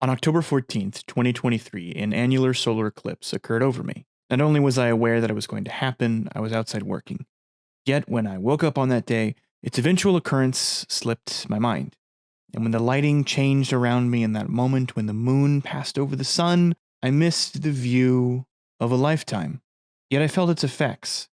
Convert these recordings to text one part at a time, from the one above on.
On October 14th, 2023, an annular solar eclipse occurred over me. Not only was I aware that it was going to happen, I was outside working. Yet, when I woke up on that day, its eventual occurrence slipped my mind. And when the lighting changed around me in that moment when the moon passed over the sun, I missed the view of a lifetime. Yet I felt its effects.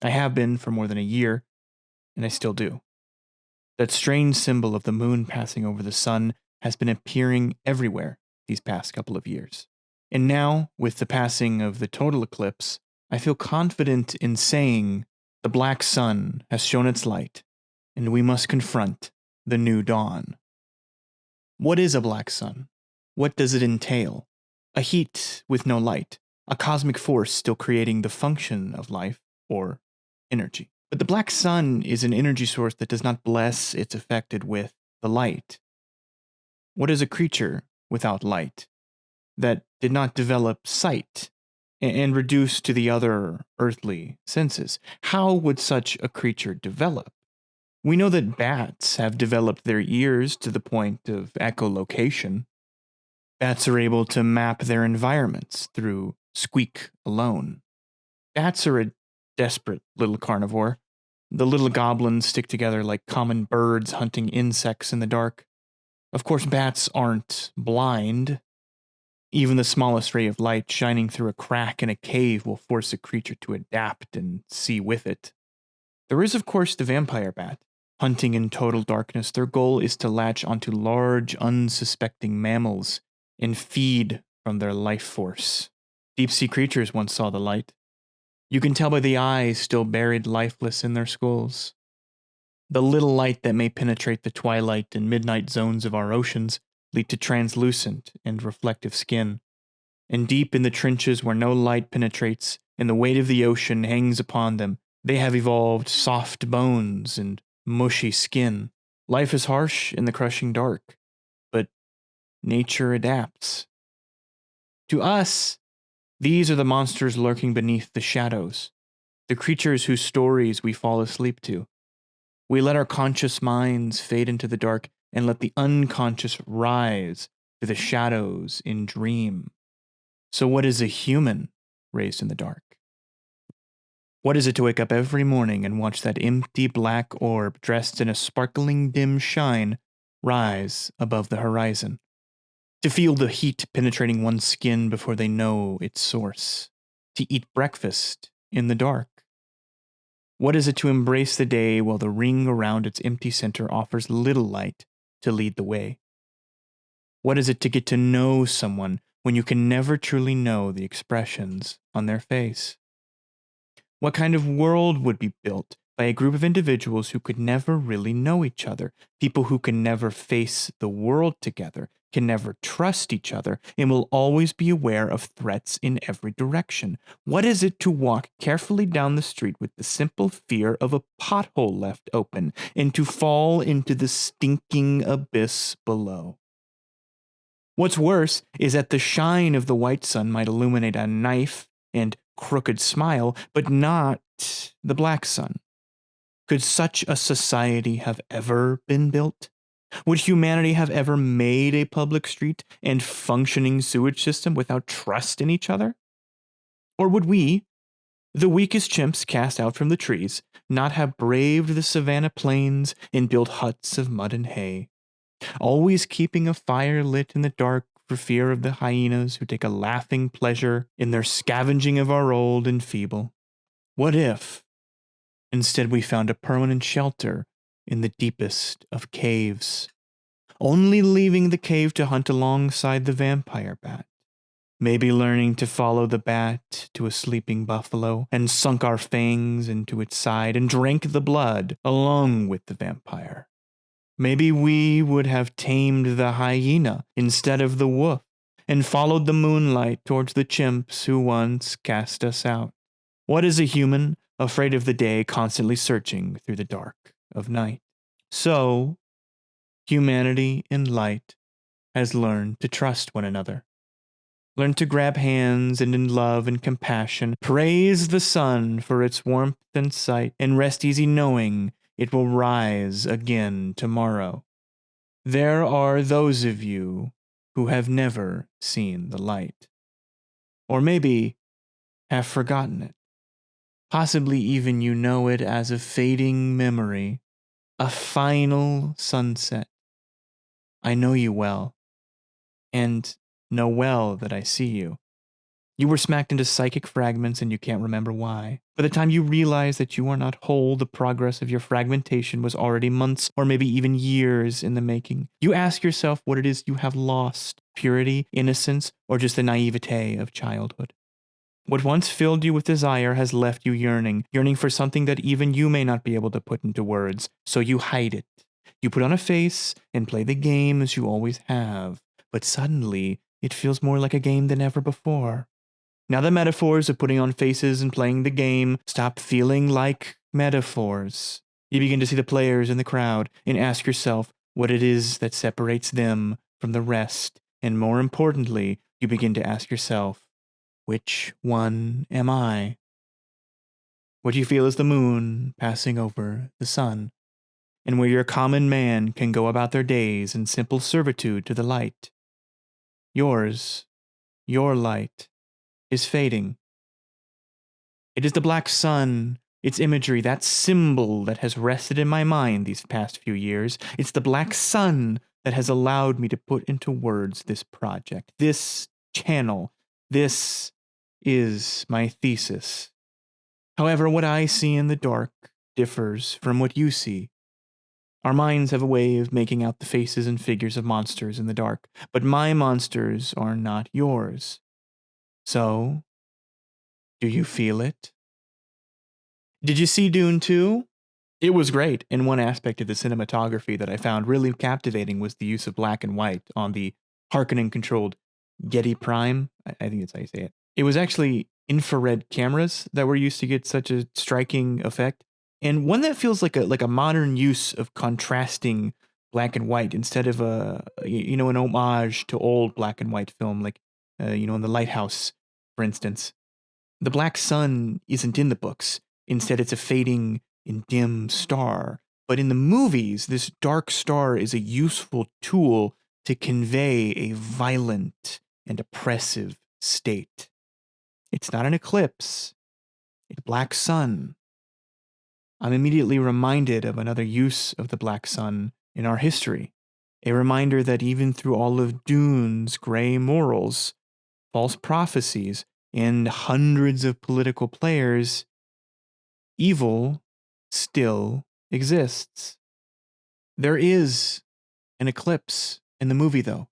I have been for more than a year, and I still do. That strange symbol of the moon passing over the sun has been appearing everywhere these past couple of years. And now, with the passing of the total eclipse, I feel confident in saying the black sun has shown its light, and we must confront the new dawn. What is a black sun? What does it entail? A heat with no light, a cosmic force still creating the function of life or energy. But the black sun is an energy source that does not bless its affected with the light. What is a creature without light that did not develop sight and reduce to the other earthly senses? How would such a creature develop? We know that bats have developed their ears to the point of echolocation. Bats are able to map their environments through squeak alone. Bats are a desperate little carnivore. The little goblins stick together like common birds hunting insects in the dark. Of course, bats aren't blind. Even the smallest ray of light shining through a crack in a cave will force a creature to adapt and see with it. There is, of course, the vampire bat. Hunting in total darkness, their goal is to latch onto large, unsuspecting mammals and feed from their life force. Deep-sea creatures once saw the light. You can tell by the eyes still buried lifeless in their skulls. The little light that may penetrate the twilight and midnight zones of our oceans lead to translucent and reflective skin. And deep in the trenches where no light penetrates and the weight of the ocean hangs upon them, they have evolved soft bones and mushy skin. Life is harsh in the crushing dark, but nature adapts. To us, these are the monsters lurking beneath the shadows, the creatures whose stories we fall asleep to. We let our conscious minds fade into the dark and let the unconscious rise to the shadows in dream. So what is a human raised in the dark? What is it to wake up every morning and watch that empty black orb dressed in a sparkling dim shine rise above the horizon? To feel the heat penetrating one's skin before they know its source? To eat breakfast in the dark? What is it to embrace the day while the ring around its empty center offers little light to lead the way? What is it to get to know someone when you can never truly know the expressions on their face? What kind of world would be built by a group of individuals who could never really know each other, people who can never face the world together, can never trust each other, and will always be aware of threats in every direction? What is it to walk carefully down the street with the simple fear of a pothole left open and to fall into the stinking abyss below? What's worse is that the shine of the white sun might illuminate a knife and crooked smile, but not the black sun. Could such a society have ever been built? Would humanity have ever made a public street and functioning sewage system without trust in each other? Or would we, the weakest chimps cast out from the trees, not have braved the savanna plains and built huts of mud and hay, always keeping a fire lit in the dark for fear of the hyenas who take a laughing pleasure in their scavenging of our old and feeble? What if, instead, we found a permanent shelter in the deepest of caves, only leaving the cave to hunt alongside the vampire bat, maybe learning to follow the bat to a sleeping buffalo and sunk our fangs into its side and drank the blood along with the vampire? Maybe we would have tamed the hyena instead of the wolf and followed the moonlight towards the chimps who once cast us out. What is a human afraid of the day, constantly searching through the dark of night? So, humanity in light has learned to trust one another, learned to grab hands and in love and compassion praise the sun for its warmth and sight, and rest easy knowing it will rise again tomorrow. There are those of you who have never seen the light. Or maybe have forgotten it. Possibly even you know it as a fading memory, a final sunset. I know you well, and know well that I see you. You were smacked into psychic fragments and you can't remember why. By the time you realize that you are not whole, the progress of your fragmentation was already months or maybe even years in the making. You ask yourself what it is you have lost: purity, innocence, or just the naivete of childhood. What once filled you with desire has left you yearning for something that even you may not be able to put into words, so you hide it. You put on a face and play the game as you always have, but suddenly it feels more like a game than ever before. Now the metaphors of putting on faces and playing the game stop feeling like metaphors. You begin to see the players in the crowd and ask yourself what it is that separates them from the rest, and more importantly, you begin to ask yourself, which one am I? What you feel is the moon passing over the sun, and where your common man can go about their days in simple servitude to the light. Yours, your light, is fading. It is the black sun, its imagery, that symbol that has rested in my mind these past few years. It's the black sun that has allowed me to put into words this project, this channel. This is my thesis. However, what I see in the dark differs from what you see. Our minds have a way of making out the faces and figures of monsters in the dark, but my monsters are not yours. So, do you feel it? Did you see Dune 2? It was great, and one aspect of the cinematography that I found really captivating was the use of black and white on the Harkonnen-controlled Getty Prime. I think that's how you say it. It was actually infrared cameras that were used to get such a striking effect, and one that feels like a modern use of contrasting black and white instead of an homage to old black and white film, like in The Lighthouse, for instance. The black sun isn't in the books. Instead, it's a fading and dim star. But in the movies, this dark star is a useful tool to convey a violent and oppressive state. It's not an eclipse. It's a black sun. I'm immediately reminded of another use of the black sun in our history. A reminder that even through all of Dune's gray morals, false prophecies, and hundreds of political players, evil still exists. There is an eclipse in the movie, though.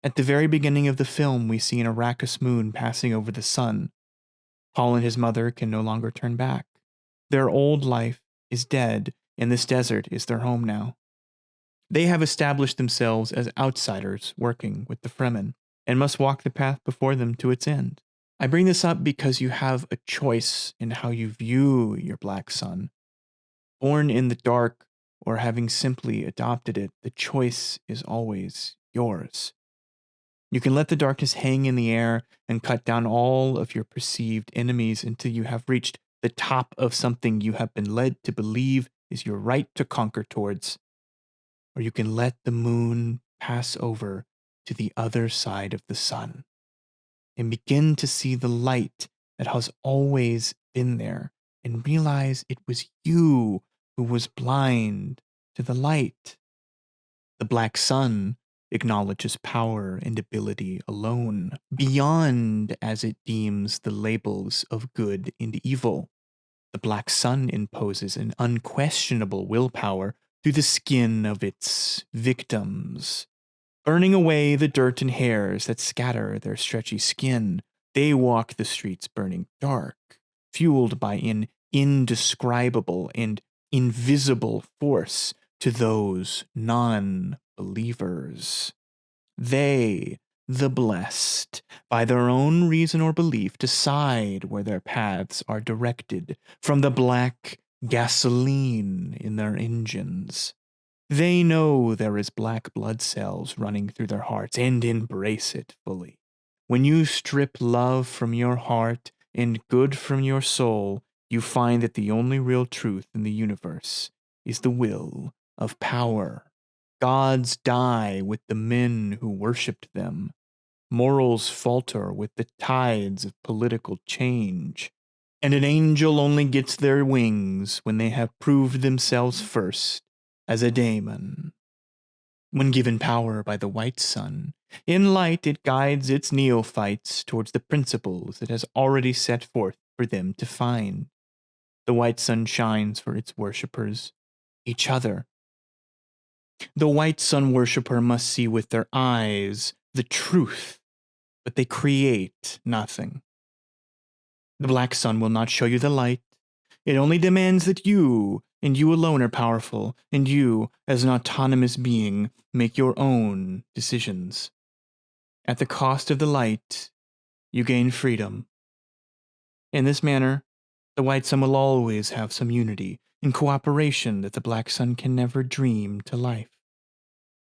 At the very beginning of the film, we see an Arrakis moon passing over the sun. Paul and his mother can no longer turn back. Their old life is dead, and this desert is their home now. They have established themselves as outsiders working with the Fremen, and must walk the path before them to its end. I bring this up because you have a choice in how you view your black sun. Born in the dark, or having simply adopted it, the choice is always yours. You can let the darkness hang in the air and cut down all of your perceived enemies until you have reached the top of something you have been led to believe is your right to conquer towards. Or you can let the moon pass over to the other side of the sun and begin to see the light that has always been there and realize it was you who was blind to the light. The black sun acknowledges power and ability alone, beyond as it deems the labels of good and evil. The black sun imposes an unquestionable willpower through the skin of its victims, burning away the dirt and hairs that scatter their stretchy skin. They walk the streets burning dark, fueled by an indescribable and invisible force to those non-believers. They, the blessed, by their own reason or belief, decide where their paths are directed from the black gasoline in their engines. They know there is black blood cells running through their hearts and embrace it fully. When you strip love from your heart and good from your soul, you find that the only real truth in the universe is the will of power. Gods die with the men who worshipped them. Morals falter with the tides of political change. And an angel only gets their wings when they have proved themselves first as a daemon. When given power by the white sun, in light it guides its neophytes towards the principles it has already set forth for them to find. The white sun shines for its worshippers, each other. The white sun worshipper must see with their eyes the truth, but they create nothing. The black sun will not show you the light. It only demands that you, and you alone, are powerful, and you, as an autonomous being, make your own decisions. At the cost of the light, you gain freedom. In this manner, the white sun will always have some unity and cooperation that the black sun can never dream to life.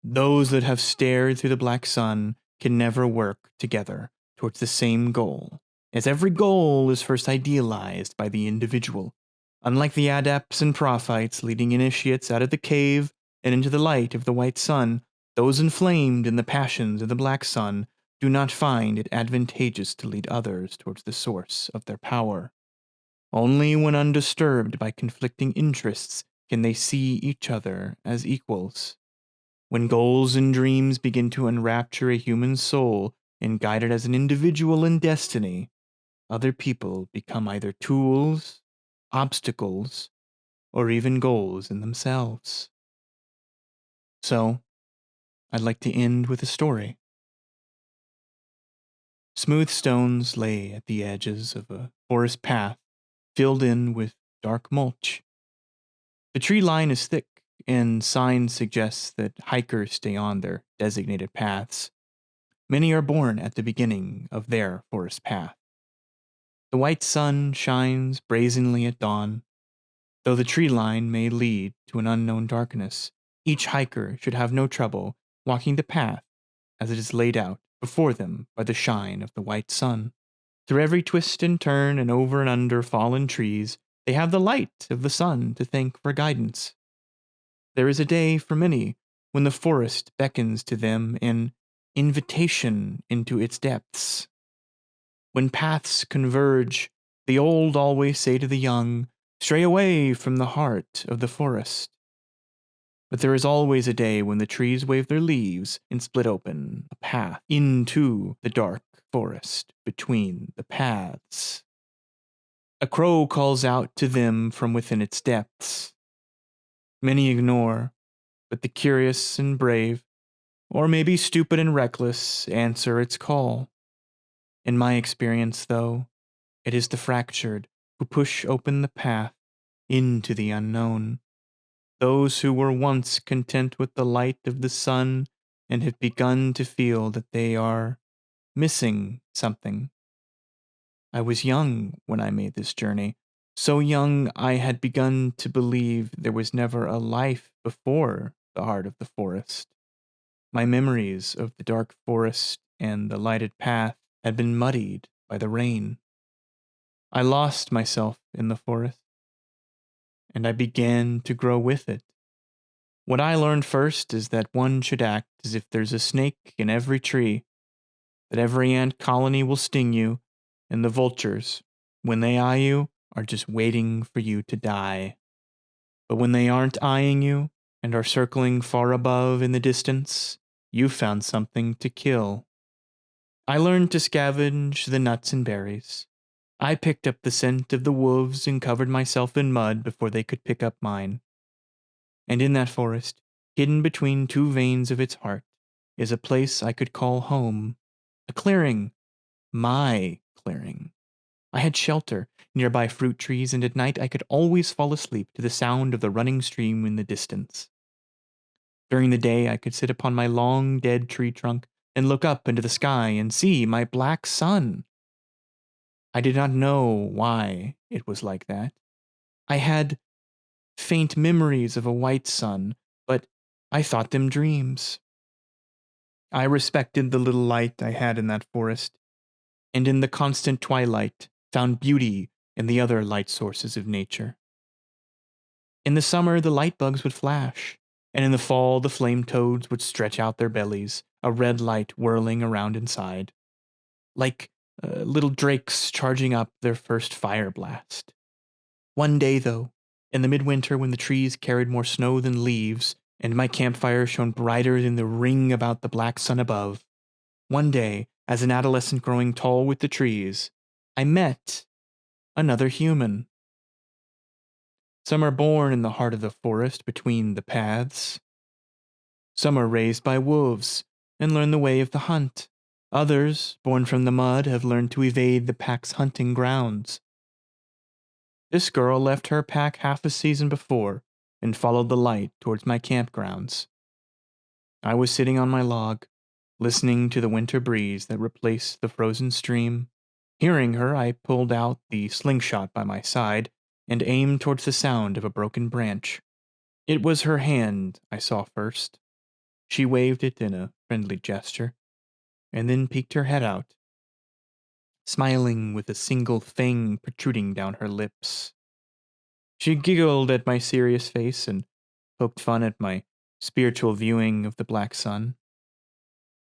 Those that have stared through the black sun can never work together towards the same goal, as every goal is first idealized by the individual. Unlike the adepts and prophytes leading initiates out of the cave and into the light of the white sun, those inflamed in the passions of the black sun do not find it advantageous to lead others towards the source of their power. Only when undisturbed by conflicting interests can they see each other as equals. When goals and dreams begin to enrapture a human soul and guide it as an individual in destiny, other people become either tools, obstacles, or even goals in themselves. So, I'd like to end with a story. Smooth stones lay at the edges of a forest path filled in with dark mulch. The tree line is thick, and signs suggest that hikers stay on their designated paths. Many are born at the beginning of their forest path. The white sun shines brazenly at dawn. Though the tree line may lead to an unknown darkness, each hiker should have no trouble walking the path as it is laid out before them by the shine of the white sun. Through every twist and turn and over and under fallen trees, they have the light of the sun to thank for guidance. There is a day for many when the forest beckons to them an invitation into its depths. When paths converge, the old always say to the young, "Stray away from the heart of the forest." But there is always a day when the trees wave their leaves and split open a path into the dark forest between the paths. A crow calls out to them from within its depths. Many ignore, but the curious and brave, or maybe stupid and reckless, answer its call. In my experience, though, it is the fractured who push open the path into the unknown. Those who were once content with the light of the sun and have begun to feel that they are missing something. I was young when I made this journey, so young I had begun to believe there was never a life before the heart of the forest. My memories of the dark forest and the lighted path had been muddied by the rain. I lost myself in the forest, and I began to grow with it. What I learned first is that one should act as if there's a snake in every tree, that every ant colony will sting you, and the vultures, when they eye you, are just waiting for you to die. But when they aren't eyeing you and are circling far above in the distance, you found something to kill. I learned to scavenge the nuts and berries. I picked up the scent of the wolves and covered myself in mud before they could pick up mine. And in that forest, hidden between two veins of its heart, is a place I could call home. A clearing. My clearing. I had shelter, nearby fruit trees, and at night I could always fall asleep to the sound of the running stream in the distance. During the day I could sit upon my long dead tree trunk and look up into the sky and see my black sun. I did not know why it was like that. I had faint memories of a white sun, but I thought them dreams. I respected the little light I had in that forest, and in the constant twilight found beauty in the other light sources of nature. In the summer, the light bugs would flash, And in the fall, the flame toads would stretch out their bellies, a red light whirling around inside, like little drakes charging up their first fire blast. One day, though, in the midwinter when the trees carried more snow than leaves, and my campfire shone brighter than the ring about the black sun above, one day, as an adolescent growing tall with the trees, I met another human. Some are born in the heart of the forest between the paths. Some are raised by wolves and learn the way of the hunt. Others, born from the mud, have learned to evade the pack's hunting grounds. This girl left her pack half a season before and followed the light towards my campgrounds. I was sitting on my log, listening to the winter breeze that replaced the frozen stream. Hearing her, I pulled out the slingshot by my side and aimed towards the sound of a broken branch. It was her hand I saw first. She waved it in a friendly gesture, and then peeked her head out, smiling with a single fang protruding down her lips. She giggled at my serious face and poked fun at my spiritual viewing of the black sun.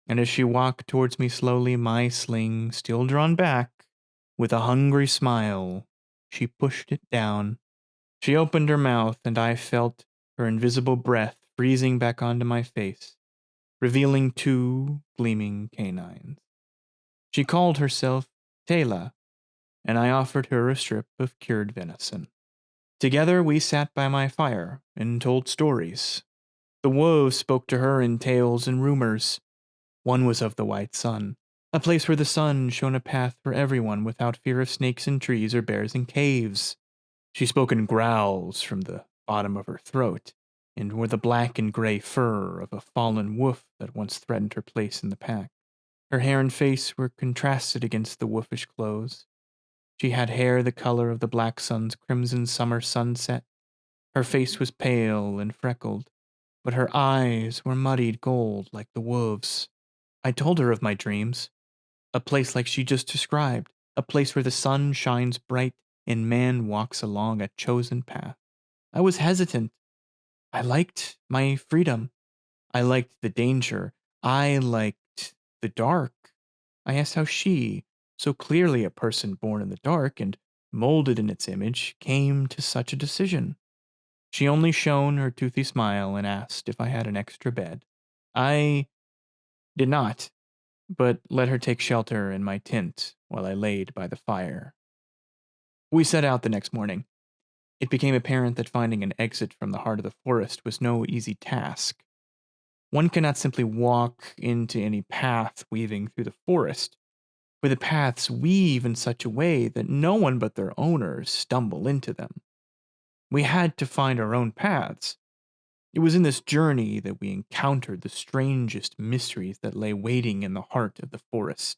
And as she walked towards me slowly, my sling still drawn back, with a hungry smile, she pushed it down. She opened her mouth, and I felt her invisible breath freezing back onto my face, revealing two gleaming canines. She called herself Tayla, and I offered her a strip of cured venison. Together we sat by my fire and told stories. The wolves spoke to her in tales and rumors. One was of the white sun, a place where the sun shone a path for everyone without fear of snakes in trees or bears in caves. She spoke in growls from the bottom of her throat, and wore the black and gray fur of a fallen wolf that once threatened her place in the pack. Her hair and face were contrasted against the wolfish clothes. She had hair the color of the black sun's crimson summer sunset. Her face was pale and freckled, but her eyes were muddied gold like the wolves'. I told her of my dreams, a place like she just described, a place where the sun shines bright and man walks along a chosen path. I was hesitant. I liked my freedom. I liked the danger. I liked the dark. I asked how she, so clearly a person born in the dark and molded in its image, came to such a decision. She only shone her toothy smile and asked if I had an extra bed. I did not, but let her take shelter in my tent while I laid by the fire. We set out the next morning. It became apparent that finding an exit from the heart of the forest was no easy task. One cannot simply walk into any path weaving through the forest, for the paths weave in such a way that no one but their owners stumble into them. We had to find our own paths. It was in this journey that we encountered the strangest mysteries that lay waiting in the heart of the forest.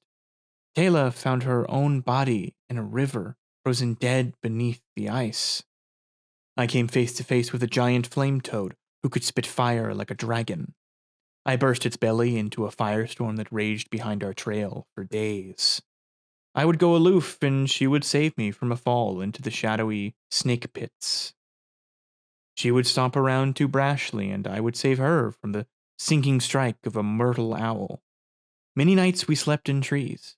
Taylor found her own body in a river, frozen dead beneath the ice. I came face to face with a giant flame toad who could spit fire like a dragon. I burst its belly into a firestorm that raged behind our trail for days. I would go aloof, and she would save me from a fall into the shadowy snake pits. She would stomp around too brashly, and I would save her from the sinking strike of a myrtle owl. Many nights we slept in trees.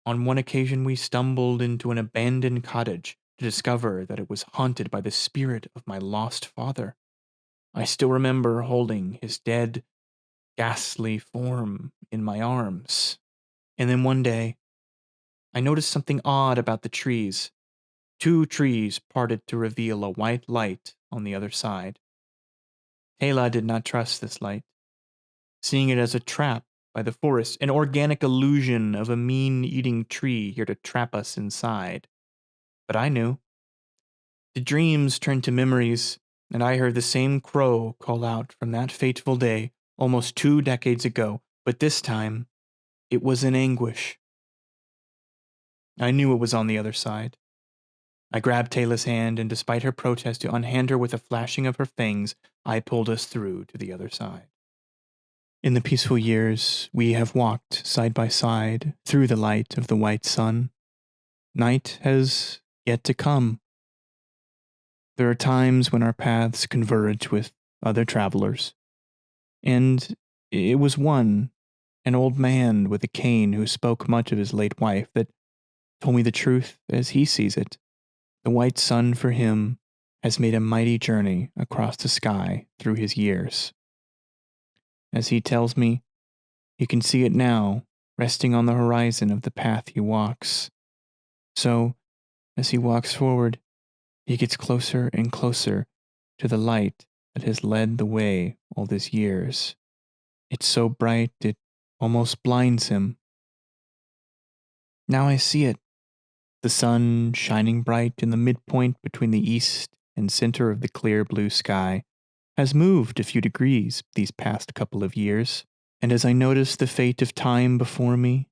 On one occasion we stumbled into an abandoned cottage to discover that it was haunted by the spirit of my lost father. I still remember holding his dead, ghastly form in my arms. And then one day, I noticed something odd about the trees. Two trees parted to reveal a white light on the other side. Hela did not trust this light, seeing it as a trap by the forest, an organic illusion of a mean-eating tree here to trap us inside. But I knew. The dreams turned to memories, and I heard the same crow call out from that fateful day almost 2 decades ago, but this time, it was in anguish. I knew it was on the other side. I grabbed Taylor's hand, and despite her protest to unhand her with a flashing of her fangs, I pulled us through to the other side. In the peaceful years, we have walked side by side through the light of the white sun. Night has yet to come. There are times when our paths converge with other travelers. And it was one, an old man with a cane who spoke much of his late wife, that told me the truth as he sees it. The white sun for him has made a mighty journey across the sky through his years. As he tells me, he can see it now, resting on the horizon of the path he walks. So, as he walks forward, he gets closer and closer to the light that has led the way all these years. It's so bright it almost blinds him. Now I see it, the sun shining bright in the midpoint between the east and center of the clear blue sky, has moved a few degrees these past couple of years, and as I notice the fate of time before me,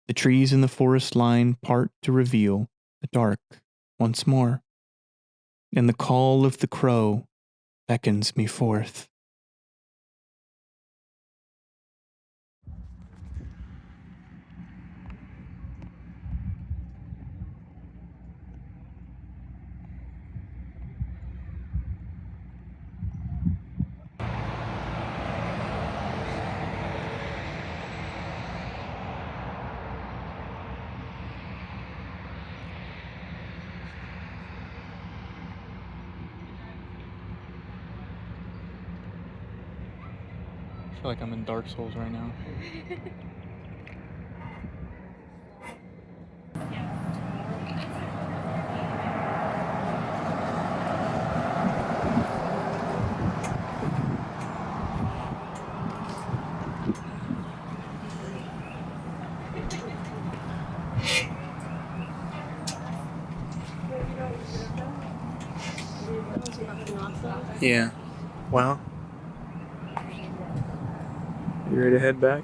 the trees in the forest line part to reveal the dark once more, and the call of the crow beckons me forth. I feel like I'm in Dark Souls right now. Yeah. Well, you ready to head back?